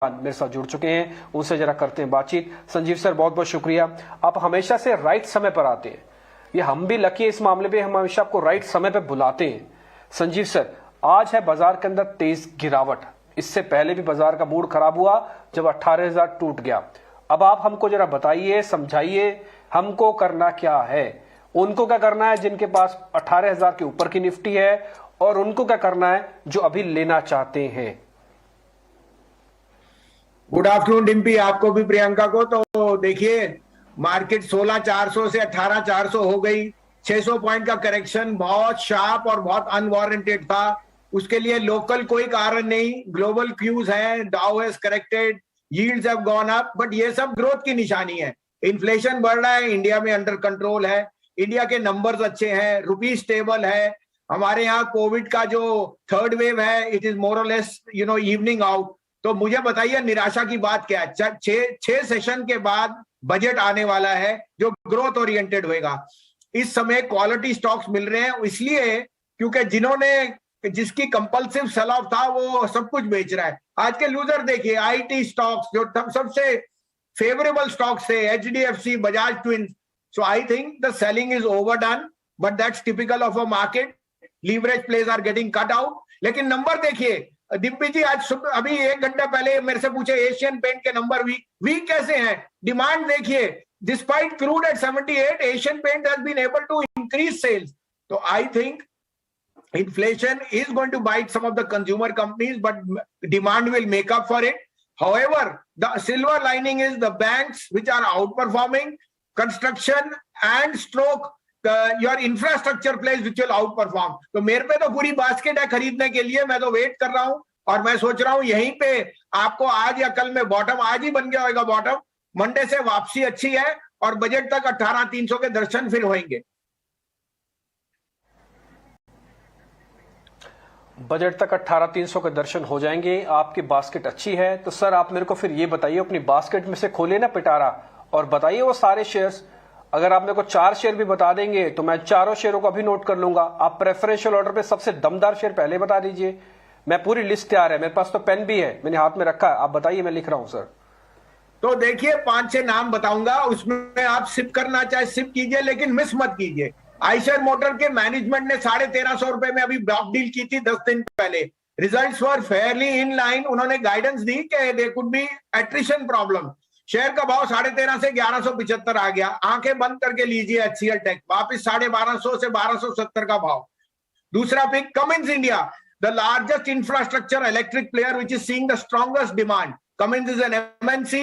मेरे साथ जुड़ चुके हैं, उनसे जरा करते हैं बातचीत। संजीव सर, बहुत बहुत शुक्रिया, आप हमेशा से राइट समय पर आते हैं। ये हम भी लकी है इस मामले में, हम हमेशा आपको राइट समय पर बुलाते हैं। संजीव सर, आज है बाजार के अंदर तेज गिरावट, इससे पहले भी बाजार का मूड खराब हुआ जब 18,000 टूट गया। अब आप हमको जरा बताइए, समझाइए, हमको करना क्या है, उनको क्या करना है जिनके पास 18,000 के ऊपर की निफ्टी है, और उनको क्या करना है जो अभी लेना चाहते हैं। गुड आफ्टरनून डिम्पी, आपको भी प्रियंका को। तो देखिए, मार्केट 16,400 से 18,400 हो गई। 600 पॉइंट का करेक्शन बहुत शार्प और बहुत अनवारंटेड था। उसके लिए लोकल कोई कारण नहीं, ग्लोबल क्यूज हैं, डाउ has corrected, yields have gone up, but ये सब ग्रोथ की निशानी है। इन्फ्लेशन बढ़ रहा है, इंडिया में अंडर कंट्रोल है, इंडिया के नंबर्स अच्छे हैं, रुपी स्टेबल है। हमारे यहाँ कोविड का जो थर्ड वेव है, इट इज मोर और लेस इवनिंग आउट। तो मुझे बताइए, निराशा की बात क्या है? छह सेशन के बाद बजट आने वाला है जो ग्रोथ ओरिएंटेड होगा। इस समय क्वालिटी स्टॉक्स मिल रहे हैं, इसलिए क्योंकि जिसकी कंपल्सिव सेल ऑफ था वो सब कुछ बेच रहा है। आज के लूजर देखिए, आईटी स्टॉक्स जो सबसे फेवरेबल स्टॉक्स थे, HDFC, Bajaj twins. So I think the selling is overdone, but that's typical of a market. Leverage pledge are getting cut out. लेकिन नंबर देखिए दिप्पी जी, आज अभी 1 घंटा पहले मेरे से पूछे एशियन पेंट के नंबर वीक कैसे हैं? डिमांड देखिए, despite crude at 78, Asian paint has been able to increase sales. तो I think inflation is going to bite some of the consumer companies, but demand will make up for it. However, the silver lining is the banks which are outperforming, construction and stroke your infrastructure plays which will outperform. तो मेरे पे तो पूरी basket है खरीदने के लिए, मैं तो वेट कर रहा हूं और मैं सोच रहा हूं यहीं पे आपको आज या कल में बॉटम, आज ही बन गया होगा बॉटम, मंडे से वापसी अच्छी है और बजट तक 18,300 के दर्शन फिर होंगे। बजट तक 18,300 के दर्शन हो जाएंगे, आपकी बास्केट अच्छी है। तो सर आप मेरे को फिर ये बताइए, अपनी बास्केट में से खोले ना पिटारा और बताइए वो सारे शेयर्स। अगर आप मेरे को 4 शेयर भी बता देंगे तो मैं चारों शेयरों को अभी नोट कर लूंगा। आप प्रेफरेंशियल ऑर्डर पे सबसे दमदार शेयर पहले बता दीजिए। मैं पूरी लिस्ट तैयार है, मेरे पास तो पेन भी है, मैंने हाथ में रखा है, आप बताइए, मैं लिख रहा हूं सर। तो देखिए 5-6 नाम बताऊंगा, उसमें आप सिप करना चाहे सिप कीजिए, लेकिन मिस मत कीजिए। आइशर मोटर के मैनेजमेंट ने 1350 रुपए में अभी ब्लॉक डील की थी 10 दिन पहले। Results were fairly in line. उन्होंने गाइडेंस दी कि there could be attrition problem. Share का भाव 13.5 से 1175 आ गया। आंखें बंद करके लीजिए एचसीएल टेक, वापिस 1250 से 1270 का भाव। दूसरा pick Cummins India, the largest infrastructure electric player which is seeing the strongest demand. Cummins is an MNC,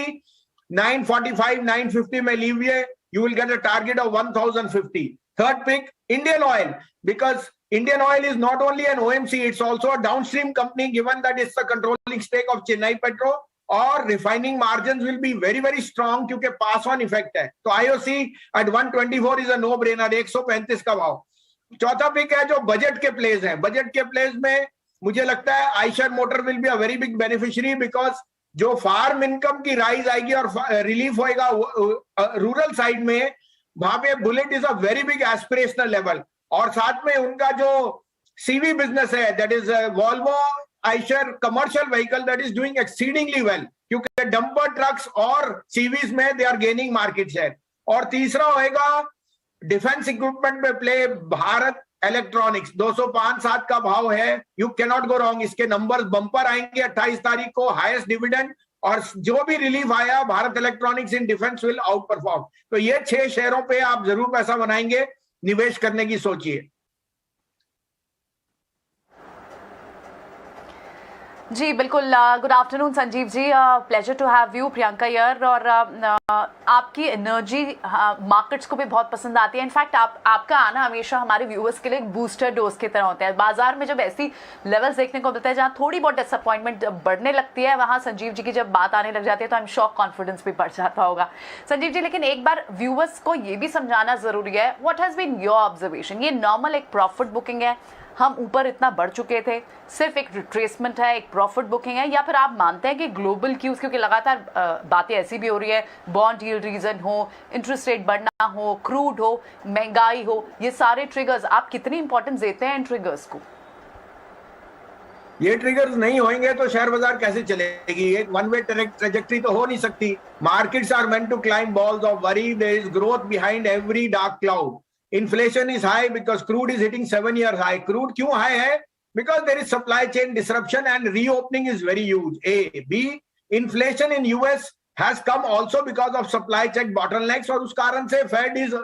945, 950 में लीजिए, you will get a target of 1,050. Third pick, Indian Oil, because Indian Oil is not only an OMC, it's also a downstream company, given that it's the controlling stake of Chennai Petro, और refining margins will be very, very strong क्योंकि pass on effect है। तो IOC at 124 is a no brainer, 135 का भाव। चौथा pick है जो budget के प्लेस हैं। बजट के प्लेस में मुझे लगता है Eicher motor will be a very big beneficiary, because जो फार्म इनकम की राइज आएगी और रिलीफ होएगा रूरल साइड में, वहां पे bullet is a very big aspirational level. और साथ में उनका जो सीवी बिजनेस है, that is Volvo Eicher commercial vehicle, that is doing exceedingly well, क्योंकि डंपर ट्रक्स और सीवीज में they are gaining market share. और तीसरा होएगा डिफेंस इक्विपमेंट में प्ले, भारत इलेक्ट्रॉनिक्स, 205.7 का भाव है। You can not go wrong, इसके नंबर्स बंपर आएंगे 28 तारीख को, हाईएस्ट डिविडेंड, और जो भी रिलीफ आया Bharat electronics in defence will out perform. तो ये 6 शेयरों पे आप जरूर पैसा बनाएंगे, निवेश करने की सोचिए। जी बिल्कुल। Good afternoon Sanjeev ji, pleasure to have you. Priyanka यार, और आपकी एनर्जी मार्केट्स को भी बहुत पसंद आती है। इनफैक्ट आपका आना हमेशा हमारे व्यूअर्स के लिए एक बूस्टर डोज की तरह होता है। बाजार में जब ऐसी लेवल्स देखने को मिलता है जहाँ थोड़ी बहुत डिसअपॉइंटमेंट बढ़ने लगती है, वहाँ संजीव जी की जब बात आने लग जाती है तो आई एम श्योर कॉन्फिडेंस भी बढ़ जाता होगा संजीव जी। लेकिन एक बार व्यूअर्स को ये भी समझाना जरूरी है, what has been your observation? ये नॉर्मल एक प्रॉफिट बुकिंग है, हम ऊपर इतना बढ़ चुके थे, सिर्फ एक रिट्रेसमेंट है, एक प्रॉफिट बुकिंग है, या फिर आप मानते हैं कि ग्लोबल क्यूज, क्योंकि लगातार बातें ऐसी भी हो रही है, बॉन्ड यील्ड रीजन हो, इंटरेस्ट रेट बढ़ना हो, क्रूड हो, महंगाई हो, ये सारे ट्रिगर्स, आप कितनी इंपॉर्टेंस देते हैं इन ट्रिगर्स को? ये ट्रिगर्स नहीं होंगे तो शेयर बाजार कैसे चलेगी? एक वन वे ट्रेजेक्टरी तो हो नहीं सकती. Markets are meant to climb balls of worry. There is growth behind every dark cloud. Inflation is high because crude is hitting 7-year high. Crude क्यों high है? Because there is supply chain disruption and reopening is very huge. A. B. Inflation in US has come also because of supply chain bottlenecks और उस कारण से Fed is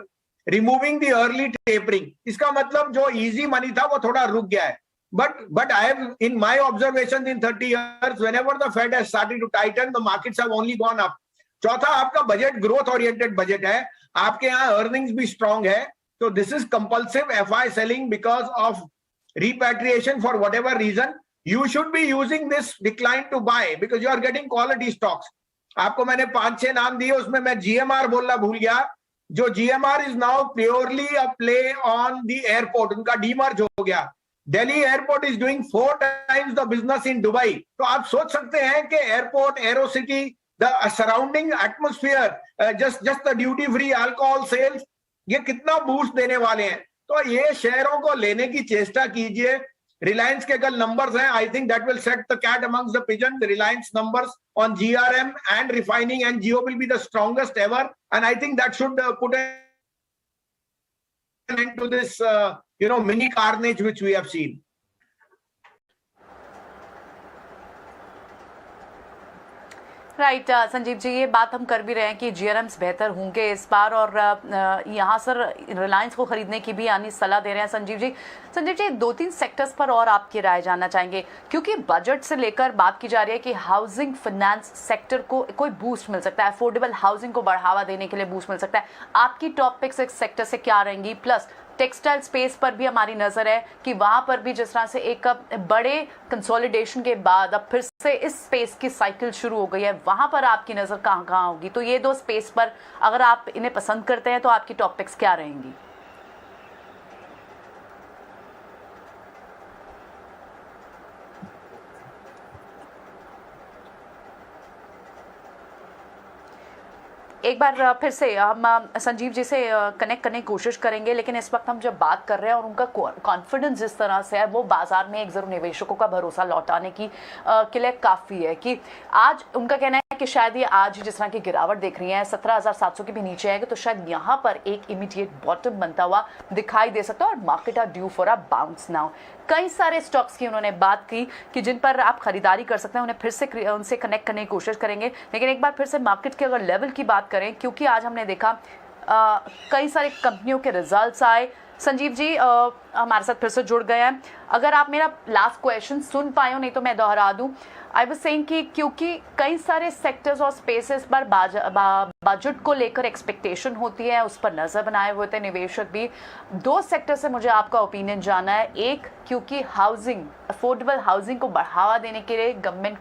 removing the early tapering. इसका मतलब जो easy money था वो थोड़ा रुक गया है. But I have, in my observations in 30 years, whenever the Fed has started to tighten, the markets have only gone up. चौथा, आपका बजट ग्रोथ ओरिएंटेड बजट है, आपके यहाँ अर्निंग्स भी स्ट्रांग है, तो this is compulsive FI selling because of repatriation for whatever reason. You should be using this decline to buy because you are getting quality stocks. आपको मैंने 5-6 नाम दिए, उसमें मैं GMR बोलना भूल गया. जो GMR is now purely a play on the airport, उनका डीमर्ज हो गया. Delhi airport is doing 4 times the business in Dubai. तो आप सोच सकते हैं कि airport, aero city, the surrounding atmosphere, just the duty free alcohol sales, ये कितना बूस्ट देने वाले हैं. तो ये शेयरों को लेने की चेष्टा कीजिए. रिलायंस के कल नंबर्स हैं, I think that will set the cat amongst the pigeon. The Reliance numbers on GRM and refining and Jio will be the strongest ever, and I think that should put an end to this mini carnage which we have seen. Right Sanjeev ji, ये बात हम कर भी रहे हैं कि GRMs बेहतर होंगे इस बार, और यहाँ सर रिलायंस को खरीदने की भी यानी सलाह दे रहे हैं संजीव जी. 2-3 सेक्टर्स पर और आपकी राय जानना चाहेंगे, क्योंकि बजट से लेकर बात की जा रही है कि हाउसिंग फाइनेंस सेक्टर को कोई बूस्ट मिल सकता है, अफोर्डेबल हाउसिंग को बढ़ावा देने के लिए बूस्ट मिल सकता है. आपकी टॉप पिक्स इस सेक्टर से क्या रहेंगी? प्लस टेक्सटाइल स्पेस पर भी हमारी नजर है कि वहां पर भी जिस तरह से एक बड़े कंसोलिडेशन के बाद अब फिर से इस स्पेस की साइकिल शुरू हो गई है, वहां पर आपकी नजर कहां होगी? तो ये 2 स्पेस पर अगर आप इन्हें पसंद करते हैं तो आपकी टॉपिक्स क्या रहेंगी? एक बार फिर से हम संजीव जी से कनेक्ट करने की कोशिश करेंगे, लेकिन इस वक्त हम जब बात कर रहे हैं और उनका कॉन्फिडेंस जिस तरह से है, वो बाजार में एक जरूर निवेशकों का भरोसा लौटाने की के लिए काफ़ी है. कि आज उनका कहना है कि शायद ये आज जिस तरह की गिरावट देख रही है 17,700 के भी नीचे आएगा, तो शायद यहाँ पर एक इमीडिएट बॉटम बनता हुआ दिखाई दे सकता है और market are due for a bounce now. कई सारे स्टॉक्स की उन्होंने बात की कि जिन पर आप खरीदारी कर सकते हैं, उन्हें फिर से उनसे कनेक्ट करने की कोशिश करेंगे. लेकिन एक बार फिर से मार्केट के अगर लेवल की बात करें, क्योंकि आज हमने देखा कई सारी कंपनियों के रिजल्ट्स आए. संजीव जी हमारे साथ फिर से जुड़ गए हैं. अगर आप मेरा लास्ट क्वेश्चन सुन पाए हो, नहीं तो मैं दोहरा दूं. आई वाज सेइंग कि क्योंकि कई सारे सेक्टर्स और स्पेसेस पर बजट को लेकर एक्सपेक्टेशन होती है, उस पर नज़र बनाए हुए थे निवेशक भी. 2 सेक्टर से मुझे आपका ओपिनियन जानना है. एक, क्योंकि हाउसिंग, अफोर्डेबल हाउसिंग को बढ़ावा देने के लिए गवर्नमेंट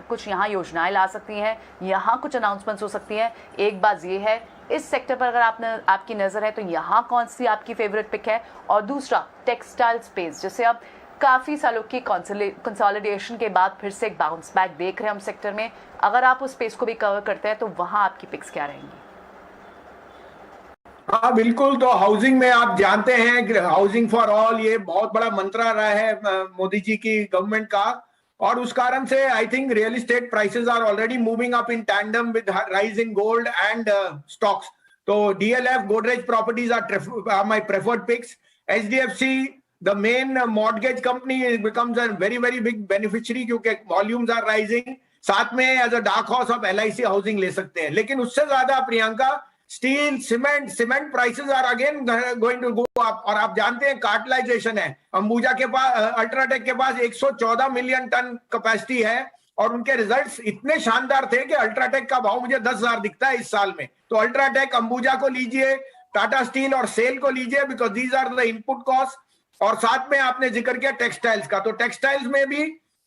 कुछ यहाँ योजनाएं ला सकती हैं, यहाँ कुछ अनाउंसमेंट्स हो सकती हैं. एक बात ये है, इस सेक्टर पर अगर आपकी नज़र है तो यहाँ कौन सी आपकी फेवरेट पिक है? और दूसरा, टेक्सटाइल स्पेस, जैसे अब काफ़ी सालों की कंसोलिडेशन के बाद फिर से एक बाउंस बैक देख रहे हैं हम सेक्टर में. अगर आप उस स्पेस को भी कवर करते हैं तो वहाँ आपकी पिक्स क्या रहेंगी? हाँ बिल्कुल. तो हाउसिंग में आप जानते हैं कि हाउसिंग फॉर ऑल ये बहुत बड़ा मंत्रा रहा है मोदी जी की गवर्नमेंट का, और उस कारण से I think real estate prices are already moving up in tandem with rise in gold and stocks. तो DLF, Godrej Properties are my preferred picks. HDFC, the main mortgage company, becomes a very very big beneficiary क्योंकि volumes are rising. साथ में as a dark horse आप LIC housing ले सकते हैं. लेकिन उससे ज्यादा Priyanka, steel, cement prices are again going to go up. और आप जानते हैं कार्टलाइजेशन है. अंबुजा के पास, अल्ट्राटेक के पास 114 मिलियन टन कैपेसिटी है, और उनके रिजल्ट्स इतने शानदार थे कि अल्ट्राटेक का भाव मुझे 10,000 दिखता है इस साल में. तो अल्ट्राटेक, अंबुजा को लीजिए, टाटा स्टील और सेल को लीजिए, because these are the input cost. और साथ में आपने जिक्र किया टेक्सटाइल्स का, तो टेक्सटाइल्स में भी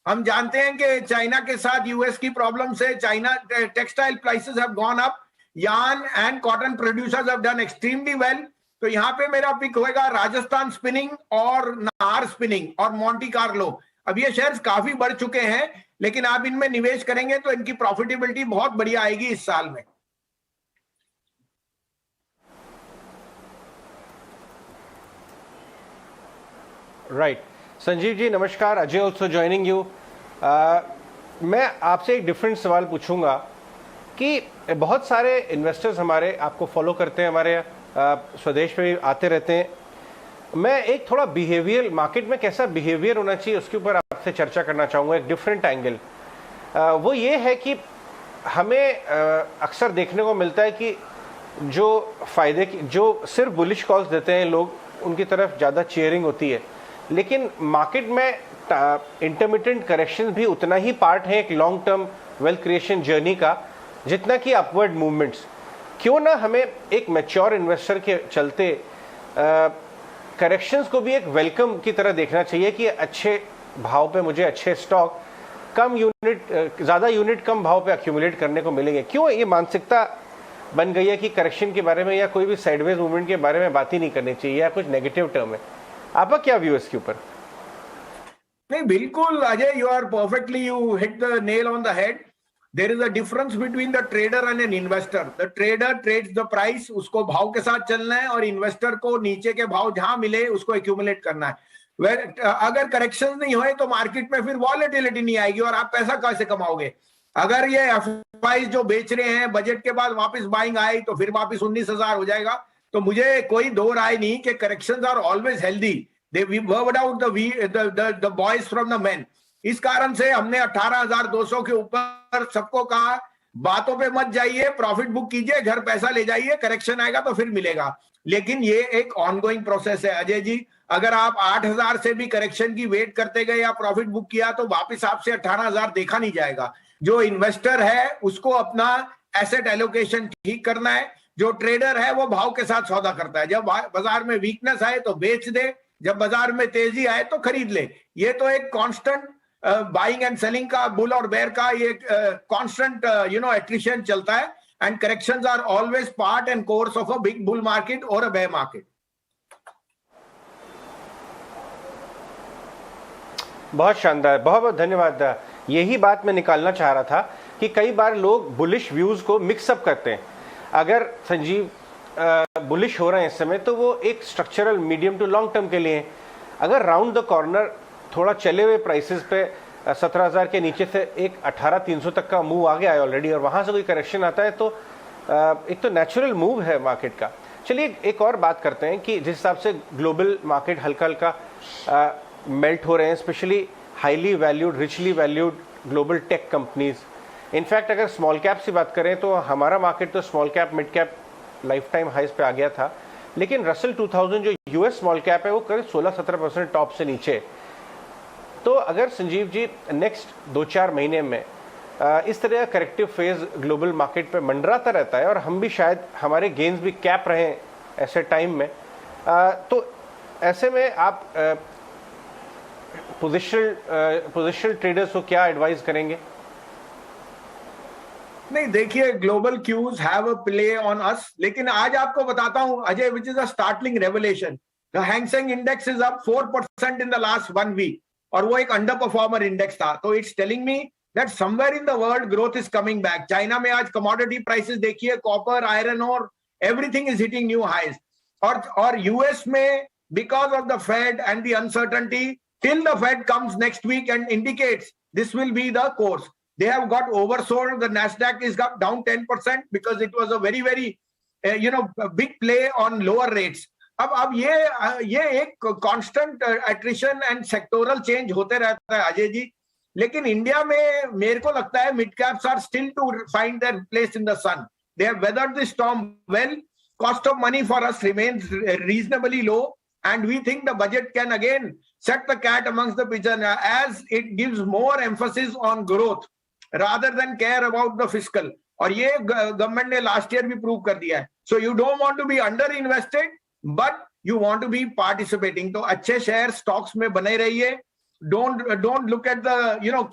हम जानते हैं कि चाइना के साथ US की प्रॉब्लम से China textile prices have gone up. Yarn and cotton producers have done extremely well. तो यहाँ पे मेरा पिक होएगा राजस्थान स्पिनिंग और नाहर स्पिनिंग और मोंटी कार्लो. अब ये शेयर्स काफी बढ़ चुके हैं, लेकिन आप इनमें निवेश करेंगे तो इनकी प्रॉफिटेबिलिटी बहुत बढ़िया आएगी इस साल में. राइट. संजीव जी नमस्कार, अजय ऑल्सो ज्वाइनिंग यू। मैं आपसे एक डिफरेंट सवाल पूछूंगा कि बहुत सारे इन्वेस्टर्स हमारे आपको फॉलो करते हैं, हमारे स्वदेश में भी आते रहते हैं। मैं एक थोड़ा बिहेवियर, मार्केट में कैसा बिहेवियर होना चाहिए उसके ऊपर आपसे चर्चा करना चाहूँगा, एक डिफरेंट एंगल। वो ये है कि हमें अक्सर देखने को मिलता है कि जो फायदे की, जो सिर्फ बुलिश कॉल्स देते हैं लोग, उनकी तरफ ज़्यादा चीयरिंग होती है, लेकिन मार्केट में इंटरमिटेंट करेक्शन भी उतना ही पार्ट है एक long term wealth creation journey का जितना कि अपवर्ड मूवमेंट्स। क्यों ना हमें एक मैच्योर इन्वेस्टर के चलते करेक्शंस को भी एक वेलकम की तरह देखना चाहिए कि अच्छे भाव पे मुझे अच्छे स्टॉक कम यूनिट, ज़्यादा यूनिट कम भाव पे अक्यूमुलेट करने को मिलेंगे। क्यों ये मानसिकता बन गई है कि करेक्शन के बारे में या कोई भी साइडवेज मूवमेंट के बारे में बात ही नहीं करनी चाहिए या कुछ नेगेटिव टर्म है? आपका क्या व्यू है इसके ऊपर? नहीं, बिल्कुल Ajay, you are perfectly, you hit the nail on the head. There is a difference between the trader and an investor. The trader trades the price, उसको भाव के साथ चलना है, और इन्वेस्टर को नीचे के भाव जहां मिले उसको एक्यूमुलेट करना है। अगर करेक्शन नहीं हुए तो मार्केट में फिर वॉलेटिलिटी नहीं आएगी और आप पैसा कैसे कमाओगे? अगर ये एफआईज जो बेच रहे हैं बजट के बाद वापस बाइंग आई तो फिर वापस 19,000 हो जाएगा। तो मुझे कोई दो राय नहीं कि corrections are always healthy. They weed out the boys from the men. इस कारण से हमने 18,200 के ऊपर सबको कहा बातों पे मत जाइए, प्रॉफिट बुक कीजिए, घर पैसा ले जाइए, करेक्शन आएगा तो फिर मिलेगा। लेकिन ये एक ऑनगोइंग प्रोसेस है अजय जी। अगर आप 8,000 से भी करेक्शन की वेट करते गए या प्रॉफिट बुक किया तो वापस आपसे 18,000 देखा नहीं जाएगा। जो इन्वेस्टर है उसको अपना एसेट एलोकेशन ठीक करना है। जो ट्रेडर है वो भाव के साथ सौदा करता है। जब बाजार में वीकनेस आए तो बेच दे, जब बाजार में तेजी आए तो खरीद ले। ये तो एक कांस्टेंट बाइंग एंड सेलिंग का, बुल और बेयर का ये कांस्टेंट एट्रिशन चलता है। And corrections are always part and course of a big bull market और अ बेयर मार्केट। बहुत शानदार, बहुत बहुत धन्यवाद। यही बात मैं निकालना चाह रहा था कि कई बार लोग बुलिश व्यूज को मिक्सअप करते हैं। अगर संजीव बुलिश हो रहे हैं इस समय तो वो एक structural medium to long term के लिए है। अगर राउंड द कॉर्नर थोड़ा चले हुए प्राइसेस पे 17,000 के नीचे से एक 18,300 तक का मूव आ गया है ऑलरेडी और वहां से कोई करेक्शन आता है तो एक तो नेचुरल मूव है मार्केट का। चलिए एक और बात करते हैं कि जिस हिसाब से ग्लोबल मार्केट हल्का हल्का मेल्ट हो रहे हैं, especially highly valued, richly valued global tech companies. In fact अगर स्मॉल कैप से बात करें तो हमारा मार्केट तो small cap mid cap lifetime highs पे आ गया था, लेकिन रसल 2000 जो यूएस स्मॉल कैप है वो करीब 16-17% टॉप से नीचे। तो अगर संजीव जी नेक्स्ट 2-4 महीने में इस तरह का करेक्टिव फेज ग्लोबल मार्केट पे मंडराता रहता है और हम भी शायद हमारे गेन्स भी कैप रहे ऐसे टाइम में, तो ऐसे में आप पोजिशनल ट्रेडर्स को क्या एडवाइस करेंगे? नहीं, देखिए, global cues have a play on us. लेकिन आज आपको बताता हूं Ajay, which is a startling revelation. The Hang Seng index is up 4% in the last 1 week और वो एक अंडर परफॉर्मर इंडेक्स था। तो it's telling me that somewhere in the world growth is coming back. China में आज commodity prices देखिए, copper, iron ore, everything is hitting new highs. और US में because of the Fed and the uncertainty, till the Fed comes next week and indicates this will be the course, they have got oversold. The Nasdaq is up down 10% because it was a very big play on lower rates. अब ये एक constant attrition and sectoral change होते रहता है अजय जी। लेकिन India में मेरे को लगता है mid caps are still to find their place in the sun. They have weathered the storm well. Cost of money for us remains reasonably low. And we think the budget can again set the cat amongst the pigeons as it gives more emphasis on growth rather than care about the fiscal. और ये government ने last year भी prove कर दिया है। So you don't want to be under invested, but you want to be participating. तो अच्छे share stocks में बने रहिए। Don't look at the,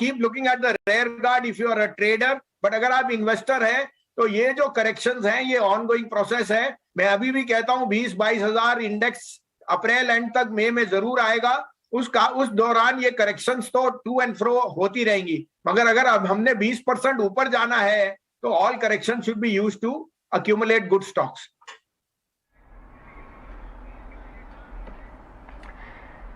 keep looking at the rear guard if you are a trader. But अगर आप investor हैं तो ये जो करेक्शंस हैं ये ऑनगोइंग प्रोसेस है। मैं अभी भी कहता हूँ 20-22 हजार इंडेक्स अप्रैल एंड तक, मई में जरूर आएगा। उस दौरान ये करेक्शंस तो टू एंड फ्रो होती रहेंगी। मगर अगर अब हमने 20% ऊपर जाना है तो all correction should be used to accumulate good stocks.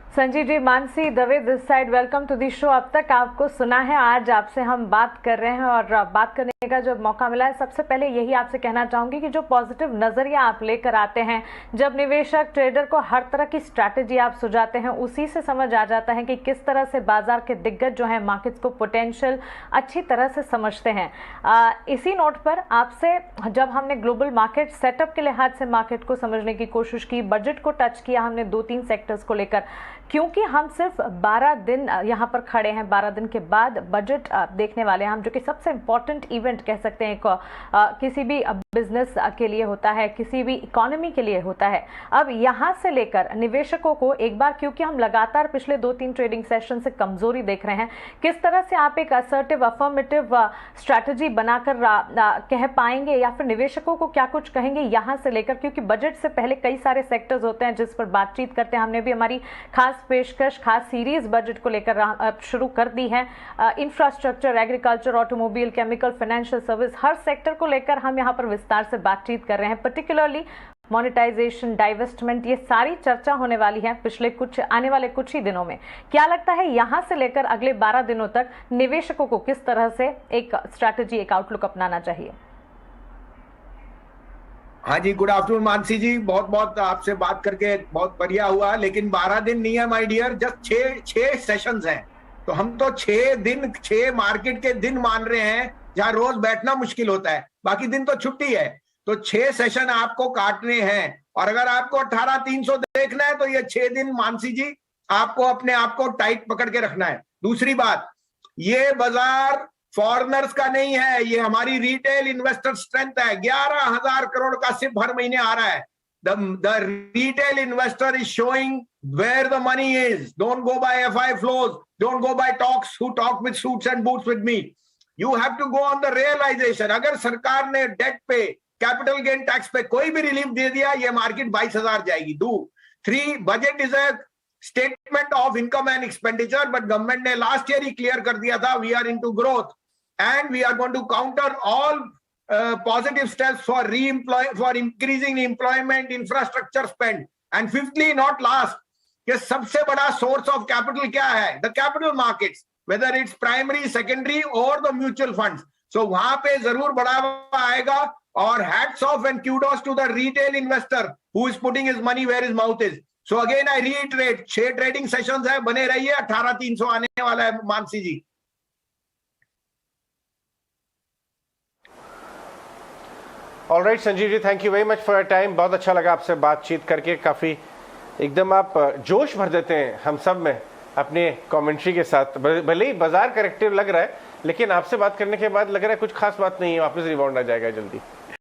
Sanjeev ji, Mansi Dave this side, welcome to the show. अब तक आपको सुना है, आज आपसे हम बात कर रहे हैं और बात करने का जो मौका मिला है, सबसे पहले यही आपसे कहना चाहूंगी कि जो पॉजिटिव नजरिया आप लेकर आते हैं, जब निवेशक ट्रेडर को हर तरह की स्ट्रैटेजी आप सुझाते हैं, उसी से समझ आ जाता है कि किस तरह से बाजार के दिग्गज जो है मार्केट्स को पोटेंशियल अच्छी तरह से समझते हैं। इसी नोट पर आपसे जब हमने ग्लोबल मार्केट सेटअप के लिहाज से मार्केट को समझने की कोशिश की, बजट को टच किया हमने 2-3 सेक्टर्स को लेकर, क्योंकि हम सिर्फ 12 दिन यहाँ पर खड़े हैं, 12 दिन के बाद बजट देखने वाले हैं हम, जो कि सबसे इंपॉर्टेंट इवेंट कह सकते हैं किसी भी बिजनेस के लिए होता है, किसी भी इकोनॉमी के लिए होता है। अब यहाँ से लेकर निवेशकों को एक बार, क्योंकि हम लगातार पिछले 2-3 ट्रेडिंग सेशन से कमजोरी देख रहे हैं, किस तरह से आप एक असर्टिव अफर्मेटिव स्ट्रैटेजी बनाकर कह पाएंगे, या फिर निवेशकों को क्या कुछ कहेंगे यहाँ से लेकर, क्योंकि बजट से पहले कई सारे सेक्टर्स होते हैं जिस पर बातचीत करते हैं। हमने भी हमारी खास पेशकश, खास सीरीज बजट को लेकर शुरू कर दी है। Infrastructure, agriculture, automobile, chemical, financial service, हर सेक्टर को लेकर हम यहाँ पर विस्तार से बातचीत कर रहे हैं। पर्टिकुलरली मोनेटाइजेशन, डाइवेस्टमेंट, ये सारी चर्चा होने वाली है आने वाले कुछ ही दिनों में। क्या लगता है यहाँ से लेकर अगले 12 दिनों तक निवेशकों को किस तरह से एक स्ट्रैटेजी, एक आउटलुक अपनाना चाहिए? हाँ जी, गुड आफ्टरनून मानसी जी, बहुत बहुत आपसे बात करके बहुत बढ़िया हुआ। लेकिन 12 दिन नहीं है माय डियर, जस्ट 6 सेशंस हैं। तो हम तो 6 दिन, 6 मार्केट के दिन मान रहे हैं जहां रोज बैठना मुश्किल होता है, बाकी दिन तो छुट्टी है। तो 6 सेशन आपको काटने हैं, और अगर आपको 18,300 देखना है तो ये 6 दिन मानसी जी आपको अपने आप को टाइट पकड़ के रखना है। दूसरी बात, ये बाजार फॉरेनर्स का नहीं है, ये हमारी रिटेल इन्वेस्टर स्ट्रेंथ है। 11,000 करोड़ का सिर्फ हर महीने आ रहा है। The retail investor is showing where the money is. Don't go by FI flows, don't go by talks who talk with suits and boots with me. You have to go on the realisation. अगर सरकार ने date पे, capital gain tax पे कोई भी relief दे दिया, ये market 22,000 जाएगी। 3, budget is a statement of income and expenditure, but government ने लास्ट ईयर ही क्लियर कर दिया था, we are into growth and we are going to counter all positive steps for increasing employment, infrastructure spend. And fifthly, not last, कि सबसे बड़ा source of capital क्या है? The capital markets, whether it's primary, secondary or the mutual funds. So वहां पे जरूर बढ़ावा आएगा, और hats off and kudos to the retail investor who is putting his money where his mouth is. So again I reiterate, 6 trading sessions है, बने रहिए। 18,300 आने वाला है Mansi ji. Alright Sanjeev ji, thank you very much for your time. बहुत अच्छा लगा आपसे बातचीत करके, काफ़ी एकदम आप जोश भर देते हैं हम सब में अपने कमेंट्री के साथ। भले ही बाजार करेक्टिव लग रहा है, लेकिन आपसे बात करने के बाद लग रहा है कुछ खास बात नहीं है, वापस रिबाउंड आ जाएगा जल्दी।